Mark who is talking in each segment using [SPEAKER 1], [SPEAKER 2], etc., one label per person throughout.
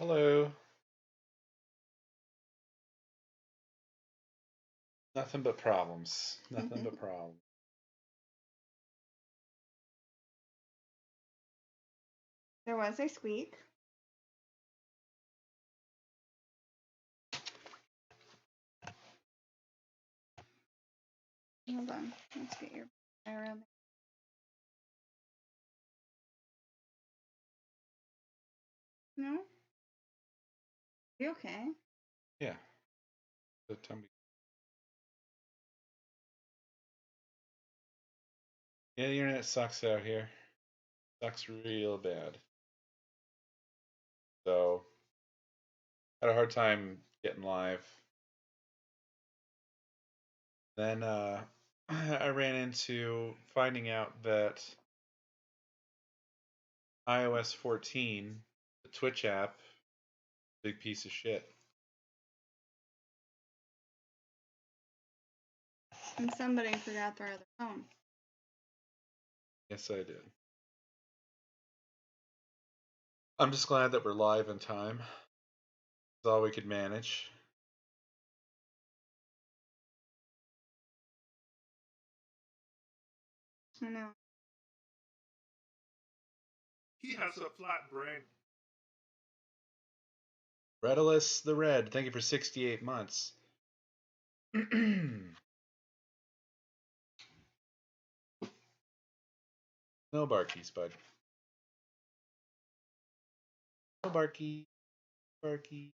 [SPEAKER 1] Hello. Nothing but problems. Nothing but problems.
[SPEAKER 2] There was a squeak. Hold on. Let's get your around. No? You okay?
[SPEAKER 1] Yeah. So tell me. Yeah, the internet sucks out here. Sucks real bad. So had a hard time getting live. Then I ran into finding out that iOS 14, the Twitch app, big piece of shit.
[SPEAKER 2] And somebody forgot their other phone.
[SPEAKER 1] Yes, I did. I'm just glad that we're live in time. It's all we could manage.
[SPEAKER 2] I know.
[SPEAKER 3] He has a flat brain.
[SPEAKER 1] Redalus the Red, thank you for 68 months. No barkies, bud. No barky. Barky.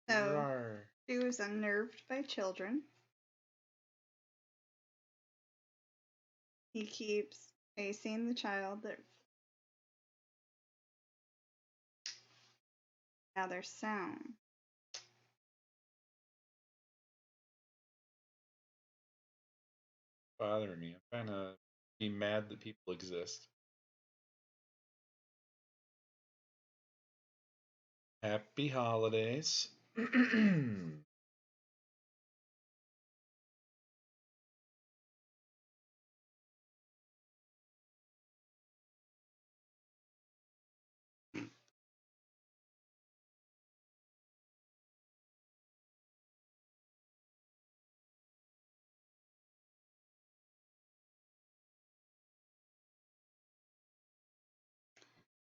[SPEAKER 2] So
[SPEAKER 1] Rawr.
[SPEAKER 2] she was unnerved by children. He keeps facing the child that gather sound.
[SPEAKER 1] Bothering me. I'm trying to be mad that people exist. Happy holidays.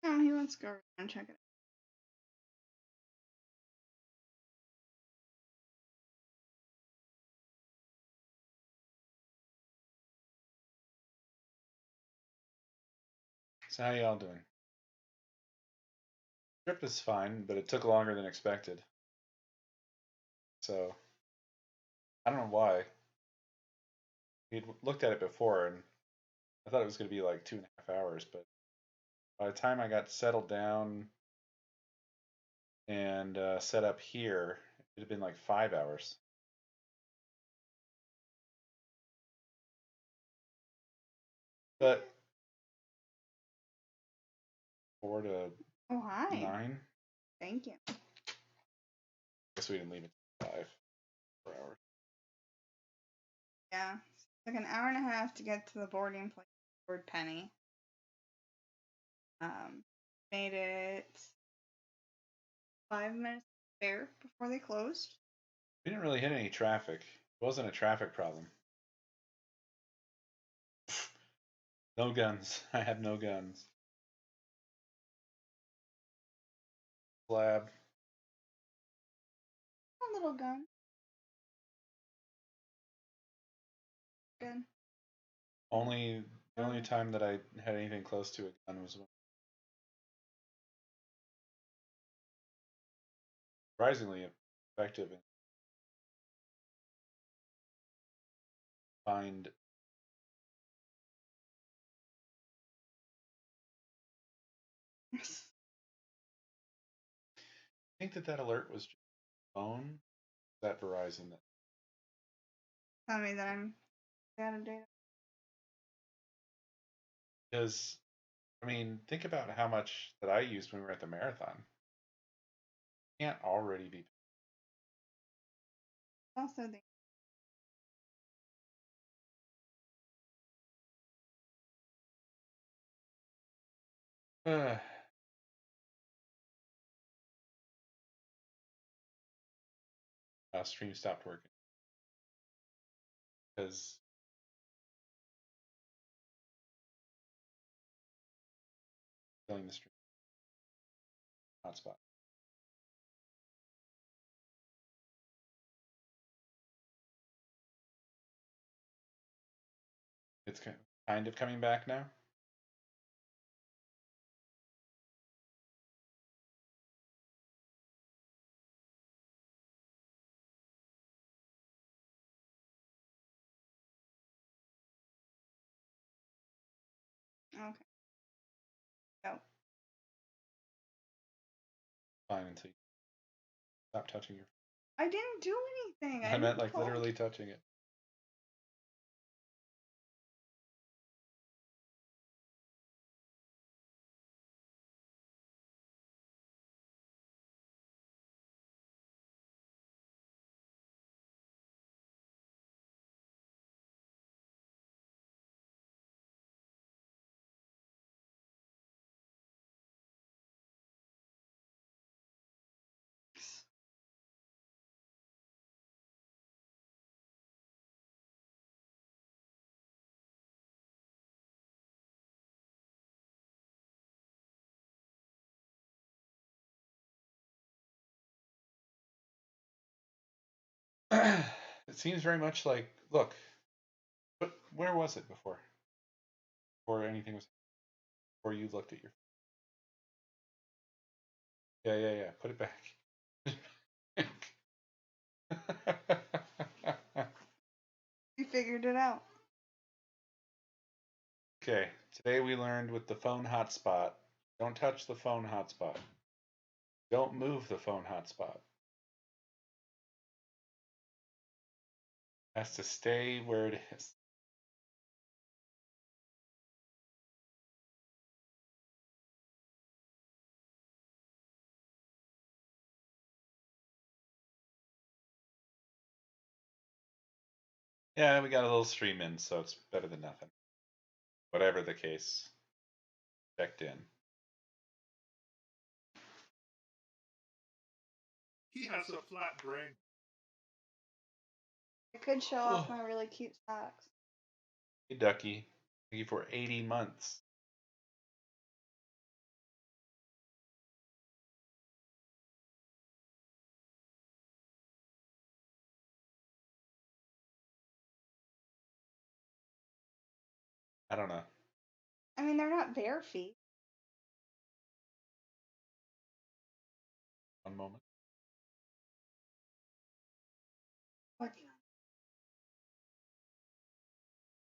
[SPEAKER 2] Oh, he wants to go around and check it
[SPEAKER 1] So how y'all doing? Trip is fine, but it took longer than expected. So I don't know why. We'd looked at it before, and I thought it was going to be like 2.5 hours, but by the time I got settled down and set up here, it had been like 5 hours. But 4 to
[SPEAKER 2] out. Oh, hi.
[SPEAKER 1] 9.
[SPEAKER 2] Thank you.
[SPEAKER 1] Guess we didn't leave it 5 hours.
[SPEAKER 2] Yeah. It's like an hour and a half to get to the boarding place for Penny. Made it 5 minutes there before they closed.
[SPEAKER 1] We didn't really hit any traffic. It wasn't a traffic problem. No guns. I have no guns. Slab.
[SPEAKER 2] A little gun. Good.
[SPEAKER 1] The only time that I had anything close to a gun was when surprisingly effective in find. I think that alert was just phone. That Verizon.
[SPEAKER 2] Tell me that I'm out of data.
[SPEAKER 1] Because I mean, think about how much that I used when we were at the marathon. Can't already be.
[SPEAKER 2] Also, the
[SPEAKER 1] Uh, stream stopped working because killing the stream hotspot. It's kind of coming back now.
[SPEAKER 2] Okay. No.
[SPEAKER 1] Fine until you stop touching your.
[SPEAKER 2] I didn't do anything.
[SPEAKER 1] I meant like
[SPEAKER 2] told
[SPEAKER 1] literally touching it. It seems very much like look, but where was it before? Before anything was before you looked at your. Yeah. Put it back.
[SPEAKER 2] You figured it out.
[SPEAKER 1] Okay, today we learned with the phone hotspot, don't touch the phone hotspot. Don't move the phone hotspot. It has to stay where it is. Yeah, we got a little stream in, so it's better than nothing. Whatever the case, checked in.
[SPEAKER 3] He has a flat brain.
[SPEAKER 2] I could show off my really cute socks.
[SPEAKER 1] Hey, Ducky. Thank you for 80 months. I don't know.
[SPEAKER 2] I mean, they're not bare feet.
[SPEAKER 1] One moment.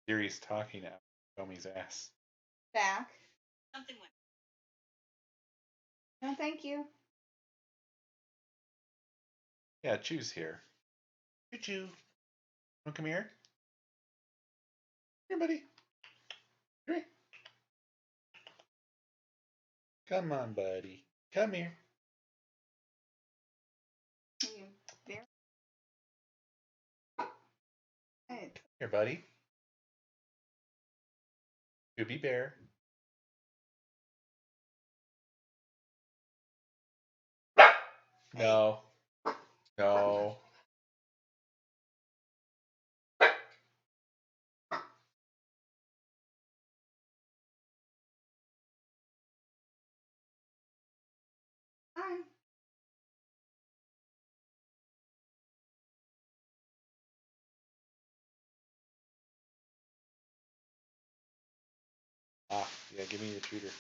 [SPEAKER 1] Siri's talking at Tommy's ass.
[SPEAKER 2] Back. Something went. No, thank you.
[SPEAKER 1] Yeah, Choo's here. Choo. Wanna come here? Here, buddy. Come here. Come on, buddy. Come here.
[SPEAKER 2] You bear. Hey.
[SPEAKER 1] Here, buddy. Scooby Bear. No. No.
[SPEAKER 2] Hi.
[SPEAKER 1] Ah, yeah, give me the treater.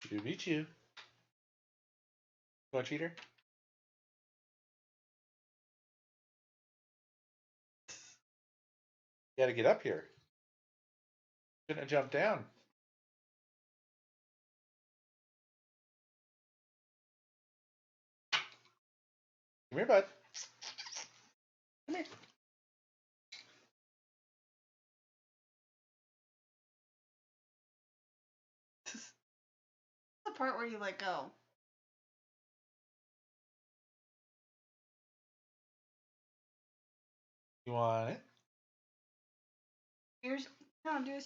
[SPEAKER 1] Scooby Choo. Want a treater? You gotta get up here. Shouldn't have jumped down. Come here, bud. Come here.
[SPEAKER 2] The part where you let go.
[SPEAKER 1] You want it?
[SPEAKER 2] Here's no, do a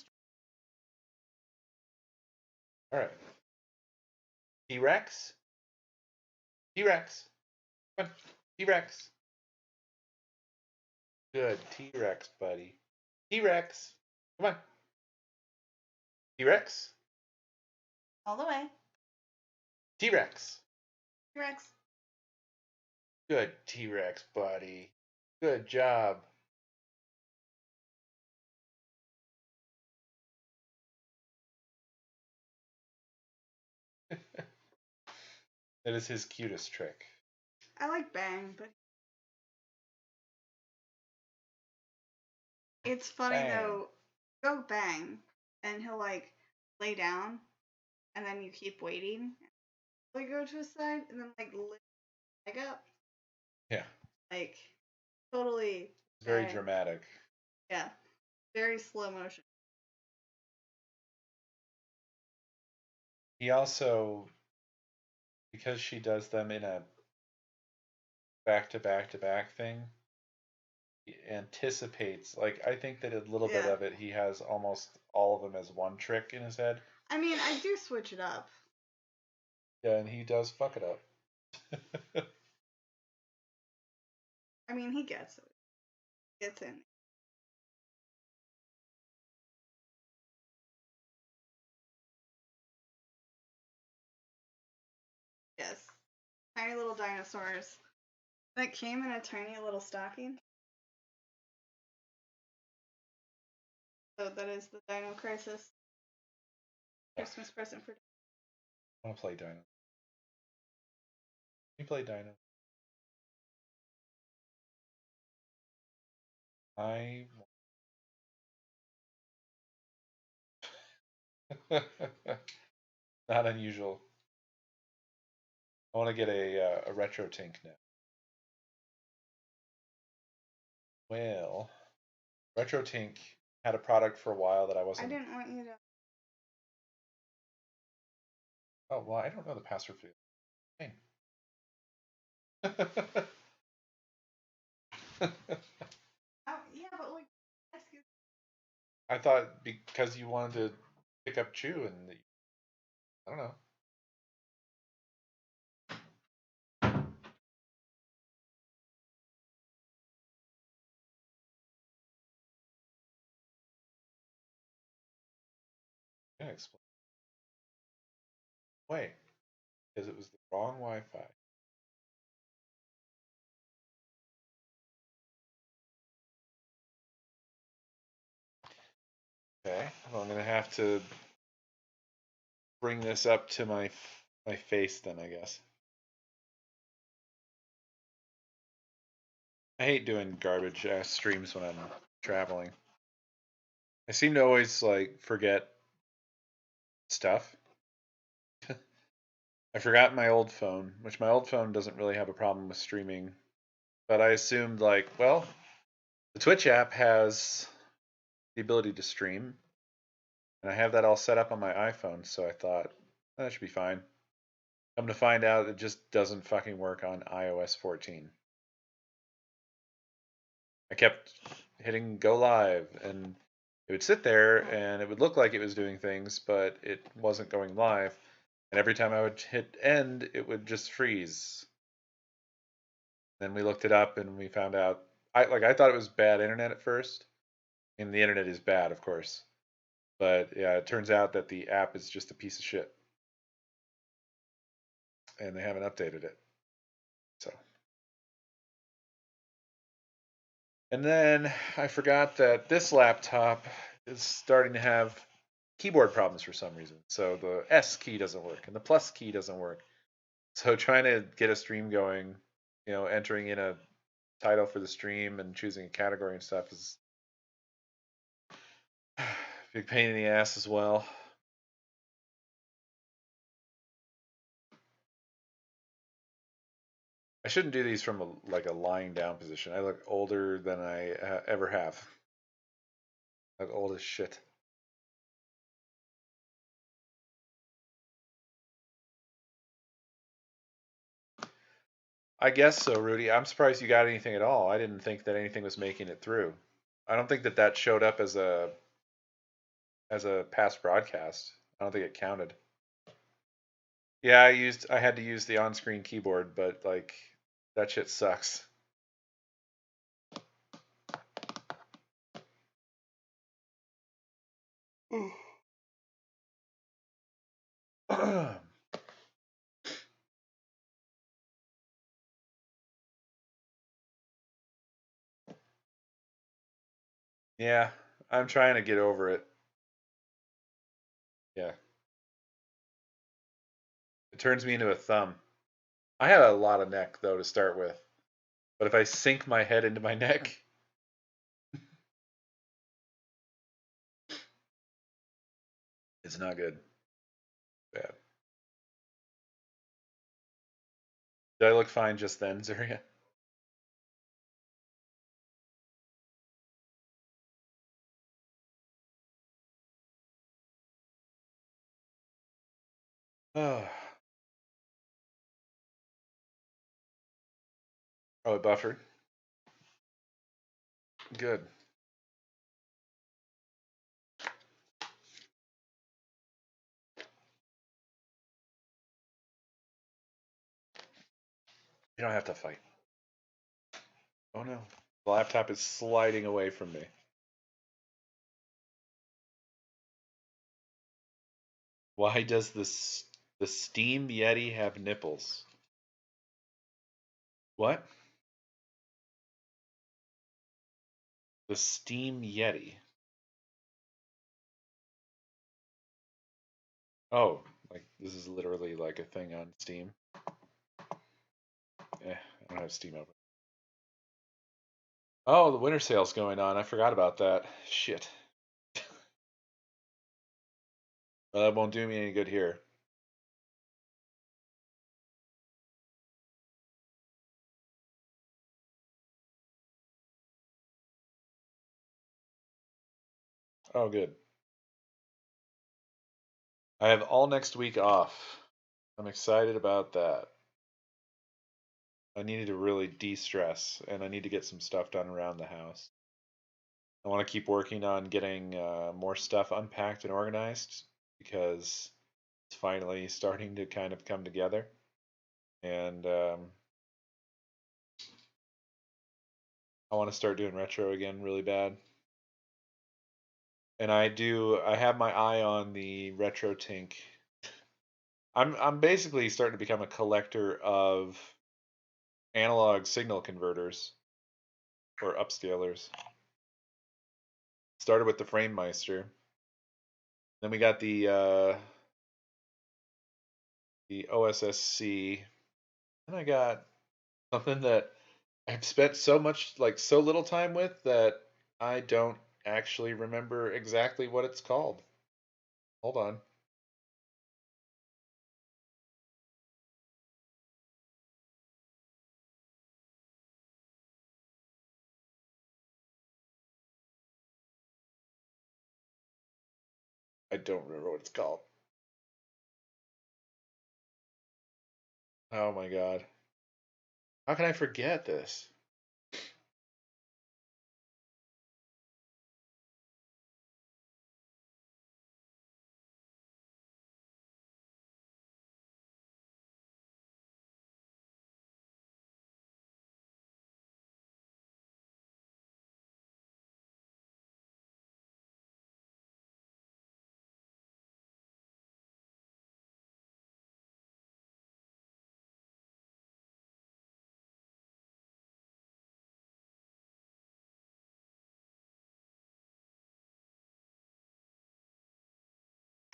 [SPEAKER 1] All right. T-Rex. T-Rex. Come on. T-Rex. Good. T-Rex, buddy. T-Rex. Come on. T-Rex.
[SPEAKER 2] all the way.
[SPEAKER 1] T-Rex.
[SPEAKER 2] T-Rex.
[SPEAKER 1] Good T-Rex, buddy. Good job. That is his cutest trick.
[SPEAKER 2] I like Bang, but it's funny
[SPEAKER 1] Bang.
[SPEAKER 2] though. Go Bang, and he'll like lay down, and then you keep waiting. He'll go to his side, and then like lift his leg up,
[SPEAKER 1] Yeah.
[SPEAKER 2] like totally.
[SPEAKER 1] It's very dramatic.
[SPEAKER 2] Yeah, very slow motion.
[SPEAKER 1] He also, because she does them in a back-to-back-to-back thing, he anticipates, like, I think that a little bit
[SPEAKER 2] Yeah.
[SPEAKER 1] of it, he has almost all of them as one trick in his head.
[SPEAKER 2] I mean, I do switch it up.
[SPEAKER 1] Yeah, and he does fuck it up.
[SPEAKER 2] I mean, he gets it. Gets in. Yes. Tiny little dinosaurs that came in a tiny little stocking. So that is the Dino Crisis Christmas present for.
[SPEAKER 1] I want to play Dino. You play Dino. I. Not unusual. I want to get a retro tink now. Well, retro tink had a product for a while that I
[SPEAKER 2] I
[SPEAKER 1] wasn't.
[SPEAKER 2] didn't want you to.
[SPEAKER 1] Oh well, I don't know the password for the thing.
[SPEAKER 2] Oh, yeah, but like.
[SPEAKER 1] I thought because you wanted to pick up Chew and I don't know. Yeah, explain. Wait, because it was the wrong Wi-Fi. Okay, well, I'm gonna have to bring this up to my face then, I guess. I hate doing garbage ass streams when I'm traveling. I seem to always like forget stuff. I forgot my old phone, which my old phone doesn't really have a problem with streaming, but I assumed like, well, the Twitch app has the ability to stream, and I have that all set up on my iPhone, so I thought that should be fine. Come to find out, it just doesn't fucking work on iOS 14. I kept hitting go live, and it would sit there, and it would look like it was doing things, but it wasn't going live. And every time I would hit end, it would just freeze. Then we looked it up, and we found out. I thought it was bad internet at first, and the internet is bad, of course. But yeah, it turns out that the app is just a piece of shit, and they haven't updated it. So. And then I forgot that this laptop is starting to have keyboard problems for some reason. So the S key doesn't work and the plus key doesn't work. So trying to get a stream going, entering in a title for the stream and choosing a category and stuff is a big pain in the ass as well. I shouldn't do these from a lying down position. I look older than I ever have. I look old as shit. I guess so, Rudy. I'm surprised you got anything at all. I didn't think that anything was making it through. I don't think that that showed up as a past broadcast. I don't think it counted. Yeah, I had to use the on-screen keyboard, but like that shit sucks. Yeah, I'm trying to get over it. Yeah, it turns me into a thumb. I have a lot of neck though to start with, but if I sink my head into my neck, it's not good. Bad. Did I look fine just then, Zaria? Oh, oh, it buffered. Good. You don't have to fight. Oh no. The laptop is sliding away from me. Why does the Steam Yeti have nipples? What? The Steam Yeti. Oh, like this is literally like a thing on Steam. I don't have Steam open. Oh, the winter sale's going on. I forgot about that. Shit. Well, that won't do me any good here. Oh, good. I have all next week off. I'm excited about that. I needed to really de-stress, and I need to get some stuff done around the house. I want to keep working on getting more stuff unpacked and organized because it's finally starting to kind of come together. And I want to start doing retro again really bad. And I have my eye on the retro tink. I'm basically starting to become a collector of analog signal converters or upscalers. Started with the Framemeister. Then we got the OSSC. And I got something that I've spent so much like so little time with that I don't actually remember exactly what it's called. Hold on. I don't remember what it's called. Oh my god. How can I forget this?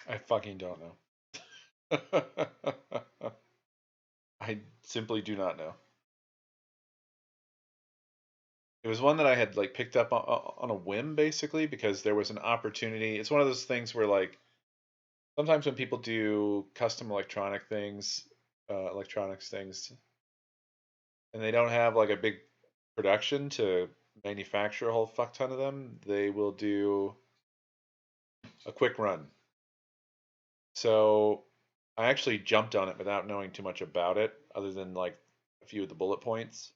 [SPEAKER 1] I fucking don't know. I simply do not know. It was one that I had like picked up on a whim basically because there was an opportunity. It's one of those things where like sometimes when people do custom electronics things, and they don't have like a big production to manufacture a whole fuck ton of them, they will do a quick run. So I actually jumped on it without knowing too much about it, other than like a few of the bullet points.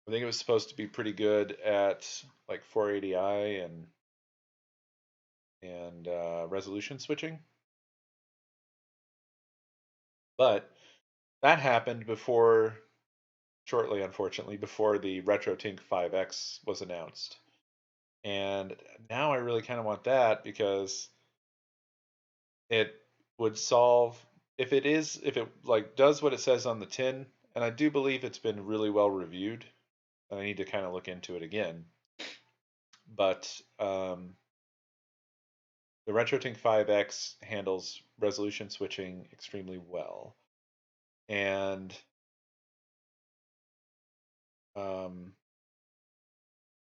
[SPEAKER 1] I think it was supposed to be pretty good at like 480i and resolution switching, but that happened before, shortly, unfortunately, before the RetroTink 5X was announced. And now I really kind of want that because it would solve, if it like does what it says on the tin, and I do believe it's been really well reviewed, and I need to kind of look into it again. But the RetroTink 5X handles resolution switching extremely well, and um,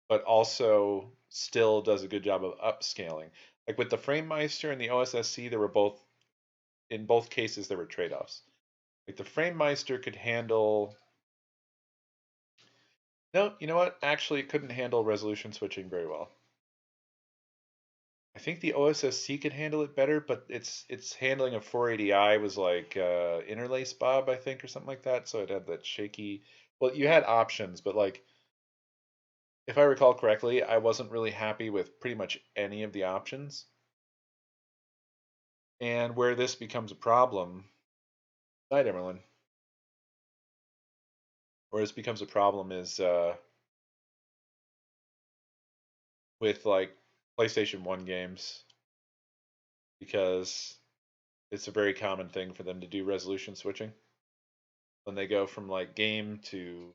[SPEAKER 1] but also still does a good job of upscaling. Like with the FrameMeister and the OSSC, there were both, in both cases there were trade-offs. Like the FrameMeister could handle, no, you know what? Actually, it couldn't handle resolution switching very well. I think the OSSC could handle it better, but its handling of 480i was like interlace Bob, I think, or something like that. So it had that shaky. Well, you had options, but like if I recall correctly, I wasn't really happy with pretty much any of the options. And where this becomes a problem, night Emerlin, where this becomes a problem is with like PlayStation 1 games, because it's a very common thing for them to do resolution switching when they go from like game to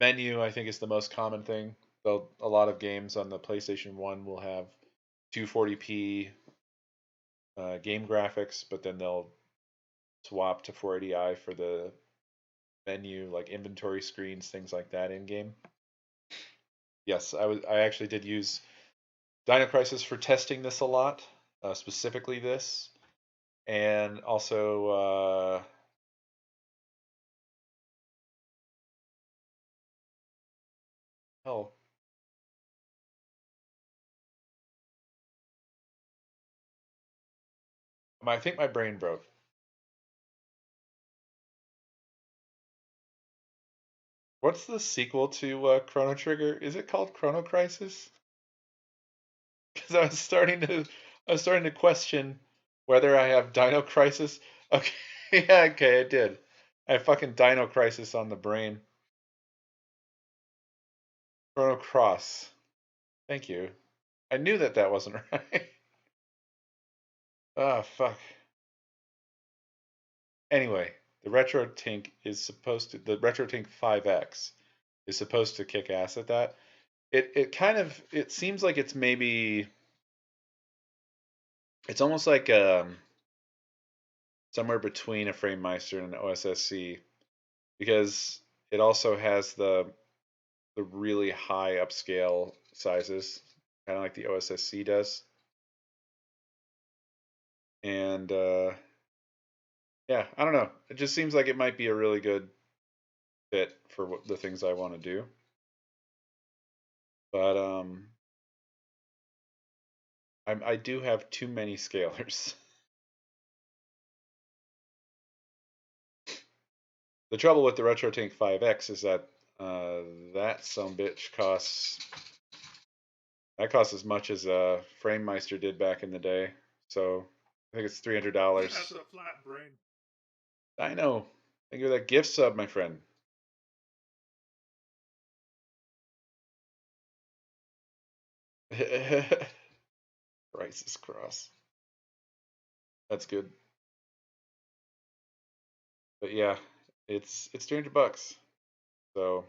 [SPEAKER 1] menu. I think is the most common thing. Though a lot of games on the PlayStation 1 will have 240p game graphics, but then they'll swap to 480i for the menu, like inventory screens, things like that in game. Yes, I actually did use Dino Crisis for testing this a lot, specifically this, and also hell, I think my brain broke. What's the sequel to Chrono Trigger? Is it called Chrono Crisis? Because I was starting to question whether I have Dino Crisis. Okay, yeah, okay, I did. I have fucking Dino Crisis on the brain. Chrono Cross. Thank you. I knew that that wasn't right. Oh fuck. Anyway, the RetroTink 5X is supposed to kick ass at that. It kind of, it seems like it's maybe, it's almost like somewhere between a FrameMeister and an OSSC, because it also has the really high upscale sizes, kind of like the OSSC does. And yeah, I don't know. It just seems like it might be a really good fit for the things I want to do. But I do have too many scalars. The trouble with the RetroTink 5X is that that sumbitch costs as much as FrameMeister did back in the day. So I think it's
[SPEAKER 3] He
[SPEAKER 1] $300.
[SPEAKER 3] has a flat brain.
[SPEAKER 1] I know. Thank you for that gift sub, my friend. Crisis Cross. That's good. But yeah, it's $300. So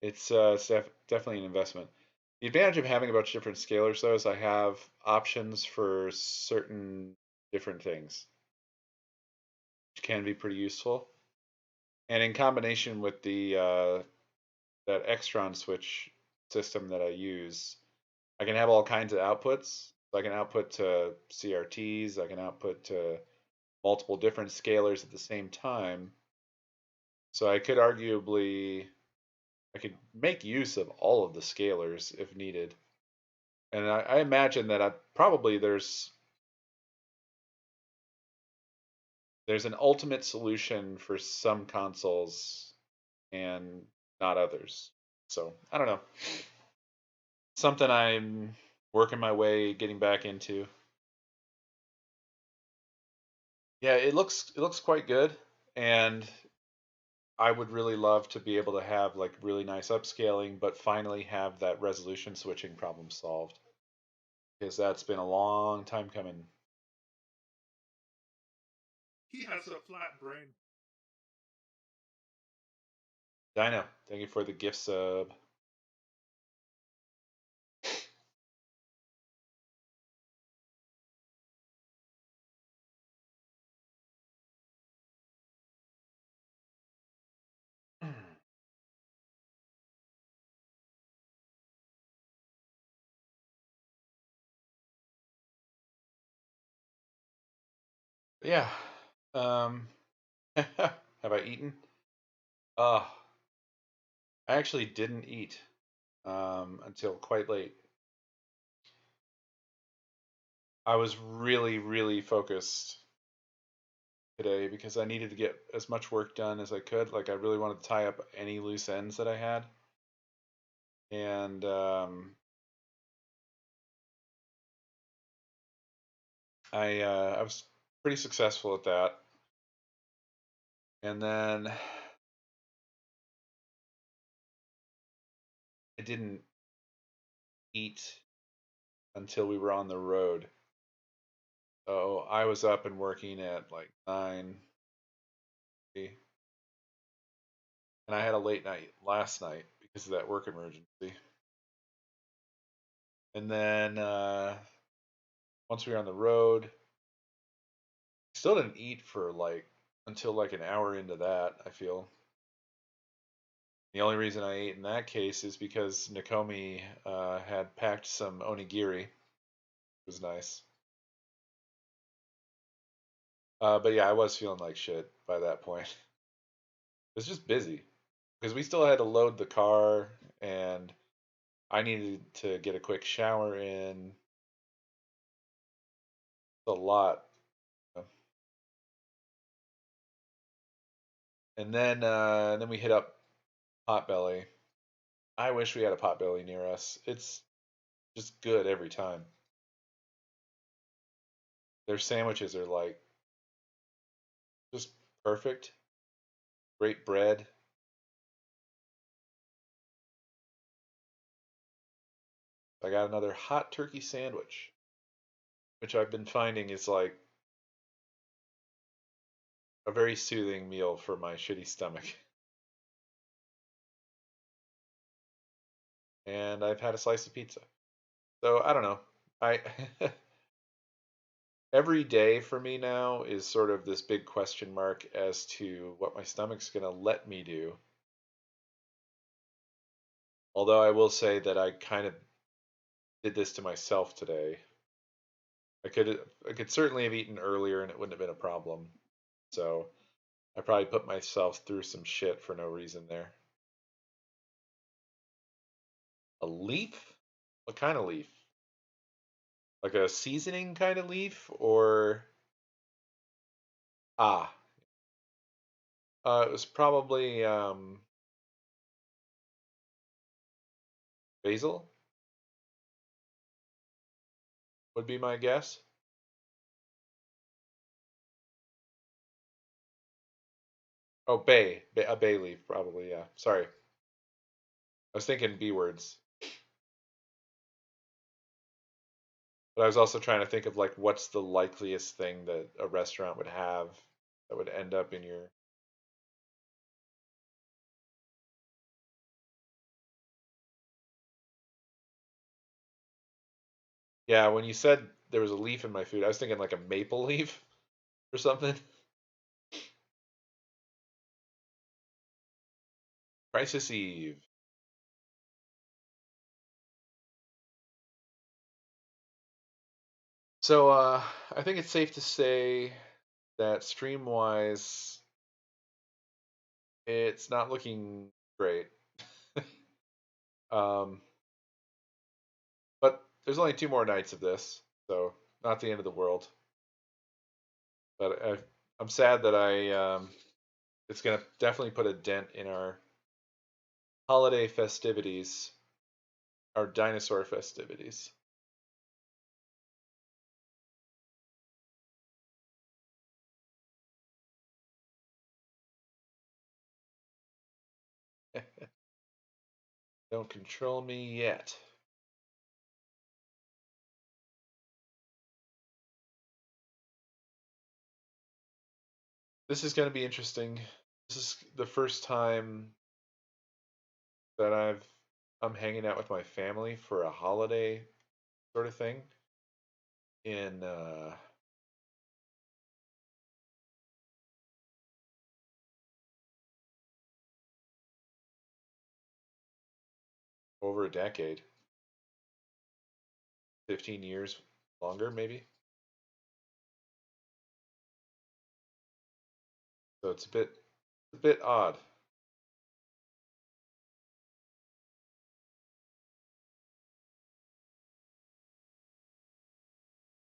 [SPEAKER 1] it's definitely an investment. The advantage of having a bunch of different scalars, though, is I have options for certain different things, which can be pretty useful. And in combination with the that Extron switch system that I use, I can have all kinds of outputs. So I can output to CRTs, I can output to multiple different scalars at the same time. So I could make use of all of the scalars if needed. And I imagine that probably there's there's an ultimate solution for some consoles and not others. So I don't know. Something I'm working my way getting back into. Yeah, it looks quite good, and I would really love to be able to have like really nice upscaling, but finally have that resolution switching problem solved because that's been a long time coming.
[SPEAKER 3] He has a flat brain.
[SPEAKER 1] Dino, thank you for the gift sub. Yeah. Um, have I eaten? Uh, I actually didn't eat until quite late. I was really, really focused today because I needed to get as much work done as I could. Like, I really wanted to tie up any loose ends that I had. And I was pretty successful at that. And then I didn't eat until we were on the road. So I was up and working at like 9, and I had a late night last night because of that work emergency. And then once we were on the road, still didn't eat for like until like an hour into that, I feel. The only reason I ate in that case is because Nakomi had packed some onigiri. It was nice. But yeah, I was feeling like shit by that point. It was just busy because we still had to load the car and I needed to get a quick shower in. A lot. And then we hit up Potbelly. I wish we had a Potbelly near us. It's just good every time. Their sandwiches are like just perfect. Great bread. I got another hot turkey sandwich, which I've been finding is like a very soothing meal for my shitty stomach. And I've had a slice of pizza. So I don't know. I every day for me now is sort of this big question mark as to what my stomach's going to let me do. Although I will say that I kind of did this to myself today. I could certainly have eaten earlier and it wouldn't have been a problem. So I probably put myself through some shit for no reason there. A leaf? What kind of leaf? Like a seasoning kind of leaf or ah, it was probably basil would be my guess. Oh, a bay leaf probably, yeah. Sorry. I was thinking B words. But I was also trying to think of like what's the likeliest thing that a restaurant would have that would end up in your. Yeah, when you said there was a leaf in my food, I was thinking like a maple leaf or something. Crisis Eve. So I think it's safe to say that stream wise, it's not looking great. um, but there's only 2 more nights of this, so not the end of the world. But I'm sad that it's gonna definitely put a dent in our holiday festivities, our dinosaur festivities. Don't control me yet. This is going to be interesting. This is the first time that I'm hanging out with my family for a holiday sort of thing in over a decade, 15 years longer maybe. So it's a bit odd.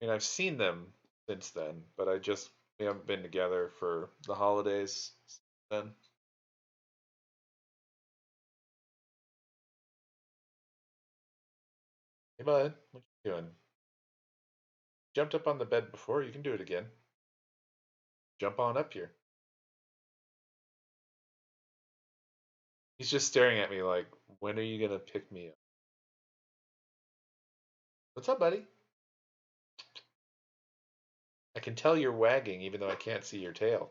[SPEAKER 1] I mean, I've seen them since then, but we haven't been together for the holidays since then. Hey bud, what you doing? Jumped up on the bed before, you can do it again. Jump on up here. He's just staring at me like, when are you gonna pick me up? What's up, buddy? I can tell you're wagging even though I can't see your tail.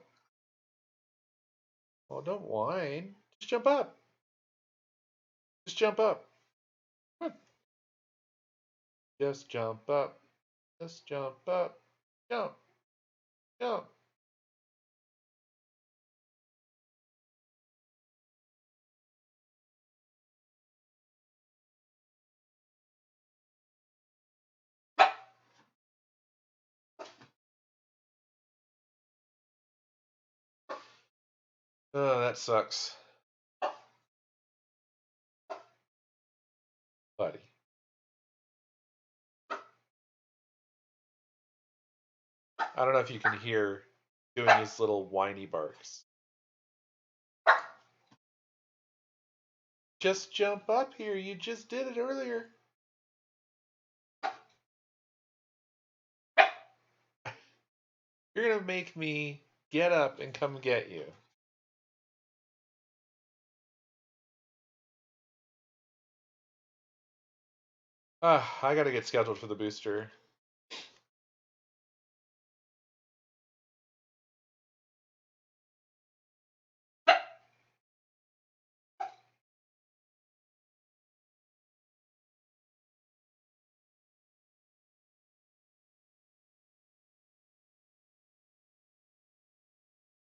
[SPEAKER 1] Oh, don't whine. Just jump up. Just jump up. Come on. Just jump up. Just jump up. Jump. Jump. Oh, that sucks. Buddy. I don't know if you can hear doing his little whiny barks. Just jump up here. You just did it earlier. You're gonna make me get up and come get you. Ah, I gotta get scheduled for the booster.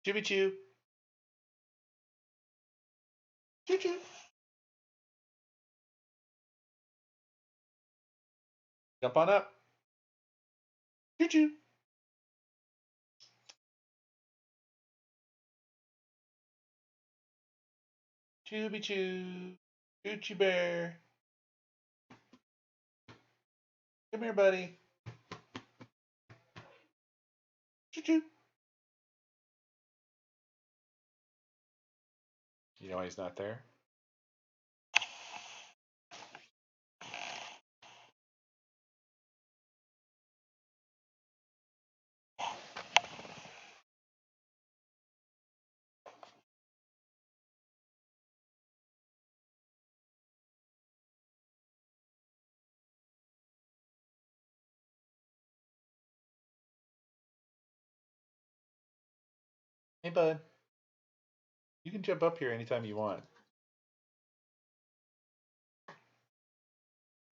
[SPEAKER 1] Choo choo. Choo choo. Jump on up. Choo choo. Chooby choo. Choochie bear. Come here, buddy. Choo choo. You know why he's not there? Hey, bud. You can jump up here anytime you want.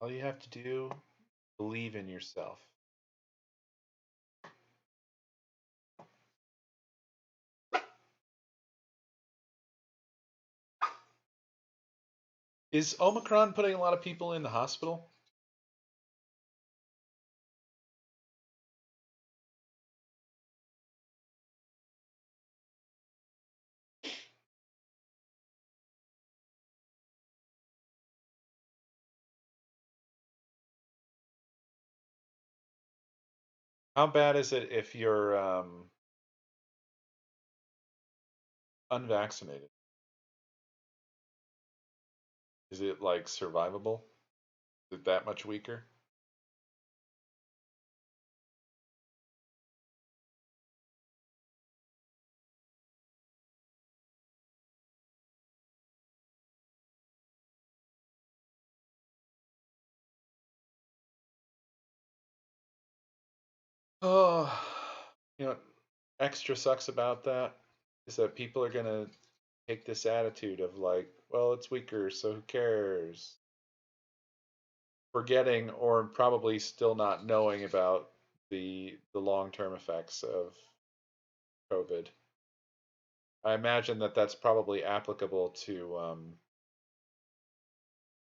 [SPEAKER 1] All you have to do, believe in yourself. Is Omicron putting a lot of people in the hospital? How bad is it if you're unvaccinated? Is it like survivable? Is it that much weaker? Oh, you know, what extra sucks about that is that people are gonna take this attitude of like, well, it's weaker, so who cares? Forgetting or probably still not knowing about the long-term effects of COVID. I imagine that that's probably applicable to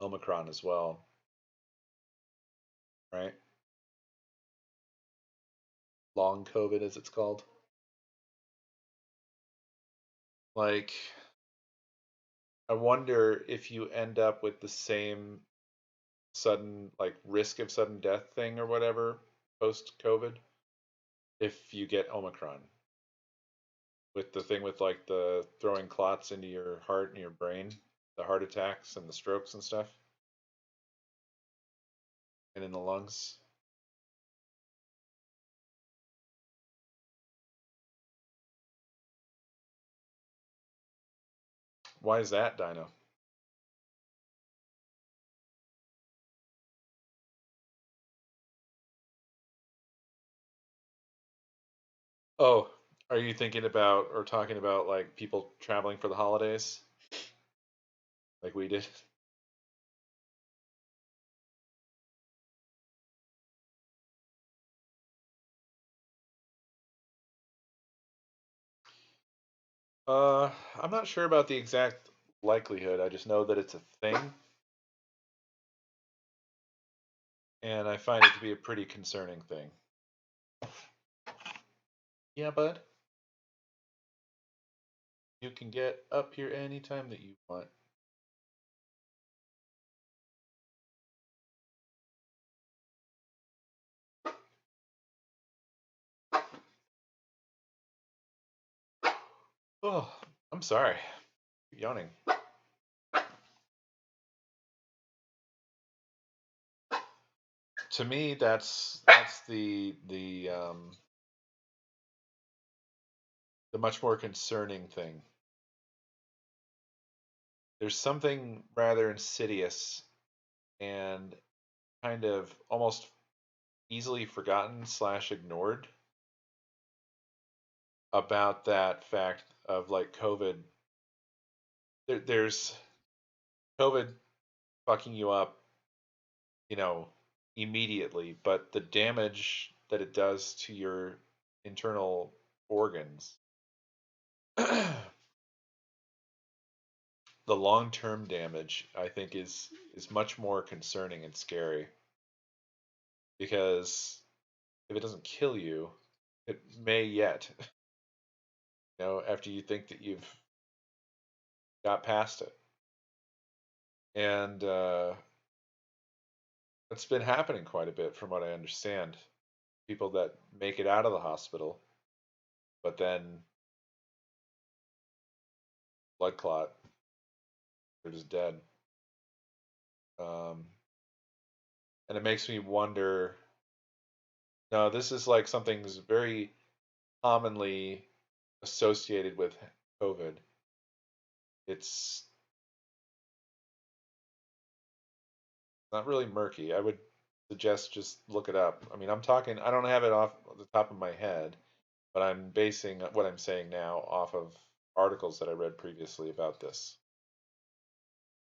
[SPEAKER 1] Omicron as well, right? Long COVID, as it's called. Like, I wonder if you end up with the same sudden, like, risk of sudden death thing or whatever post COVID if you get Omicron. With the thing with, like, the throwing clots into your heart and your brain, the heart attacks and the strokes and stuff, and in the lungs. Why is that, Dino? Oh, are you thinking about or talking about like people traveling for the holidays like we did? I'm not sure about the exact likelihood. I just know that it's a thing, and I find it to be a pretty concerning thing. Yeah, bud, you can get up here anytime that you want. Oh, I'm sorry. Yawning. To me, that's the much more concerning thing. There's something rather insidious and kind of almost easily forgotten slash ignored about that fact of like COVID. There's COVID fucking you up, you know, immediately, but the damage that it does to your internal organs, the long-term damage, I think is much more concerning and scary because if it doesn't kill you, it may yet. You know, after you think that you've got past it. And it's been happening quite a bit from what I understand. People that make it out of the hospital, but then blood clot, they're just dead. Um, and it makes me wonder. No, this is like something that's very commonly associated with COVID. It's not really murky. I would suggest just look it up. I mean, I'm talking, I don't have it off the top of my head, but I'm basing what I'm saying now off of articles that I read previously about this.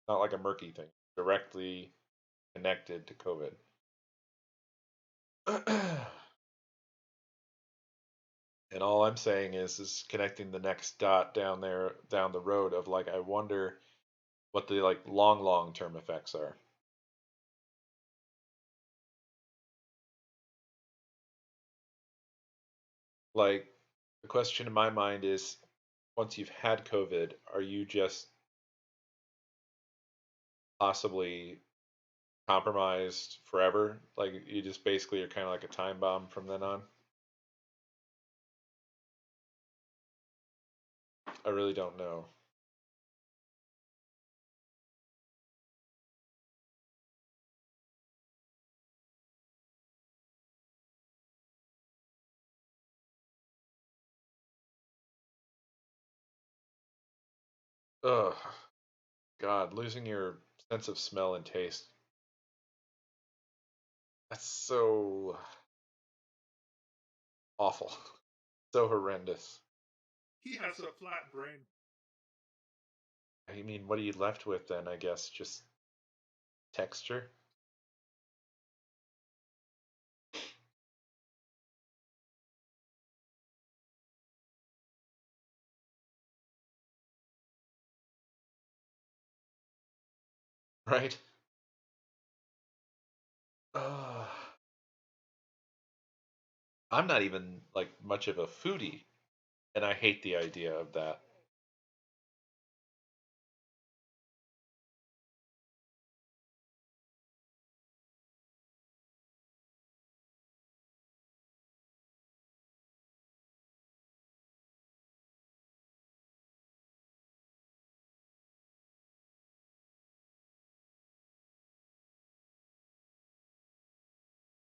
[SPEAKER 1] Not like a murky thing, directly connected to COVID. And all I'm saying is connecting the next dot down there down the road of like I wonder what the like long term effects are. Like the question in my mind is once you've had COVID, are you just possibly compromised forever? Like you just basically are kind of like a time bomb from then on. I really don't know. Ugh, God, losing your sense of smell and taste. That's so awful. So horrendous.
[SPEAKER 3] He has a flat brain.
[SPEAKER 1] I mean, what are you left with then? I guess just texture, right? Ugh. I'm not even like much of a foodie, and I hate the idea of that.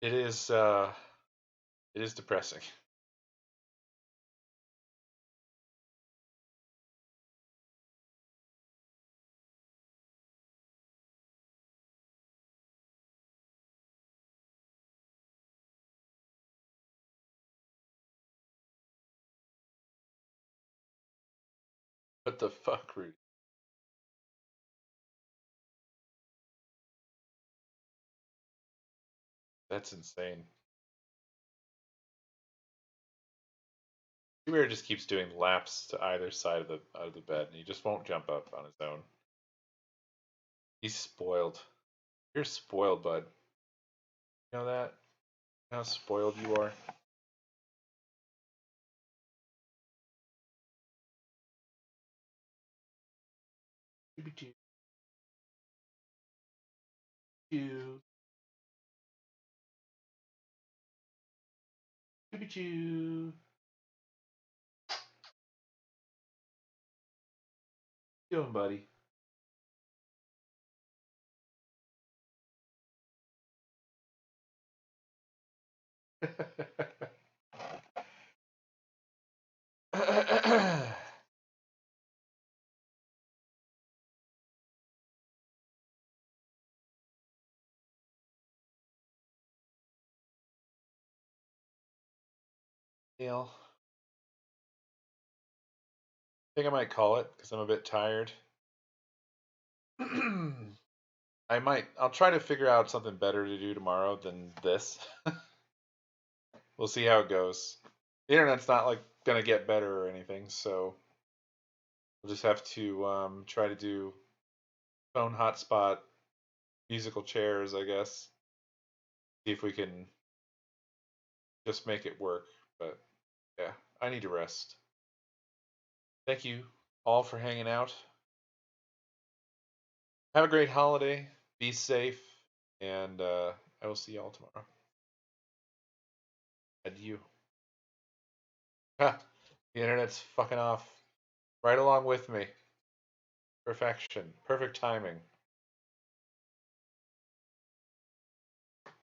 [SPEAKER 1] It is it is depressing. What the fuck, Rudy? That's insane. Bear just keeps doing laps to either side of the out of the bed, and he just won't jump up on his own. He's spoiled. You're spoiled, bud. You know that? You know how spoiled you are. Choo choo choo choo. Doing, buddy. Neil, I think I might call it because I'm a bit tired. I'll try to figure out something better to do tomorrow than this. We'll see how it goes. The internet's not like gonna get better or anything, so we'll just have to try to do phone hotspot musical chairs, I guess. See if we can just make it work. But yeah, I need to rest. Thank you all for hanging out. Have a great holiday. Be safe, and I will see y'all tomorrow. Adieu. Ha! The internet's fucking off right along with me. Perfection. Perfect timing.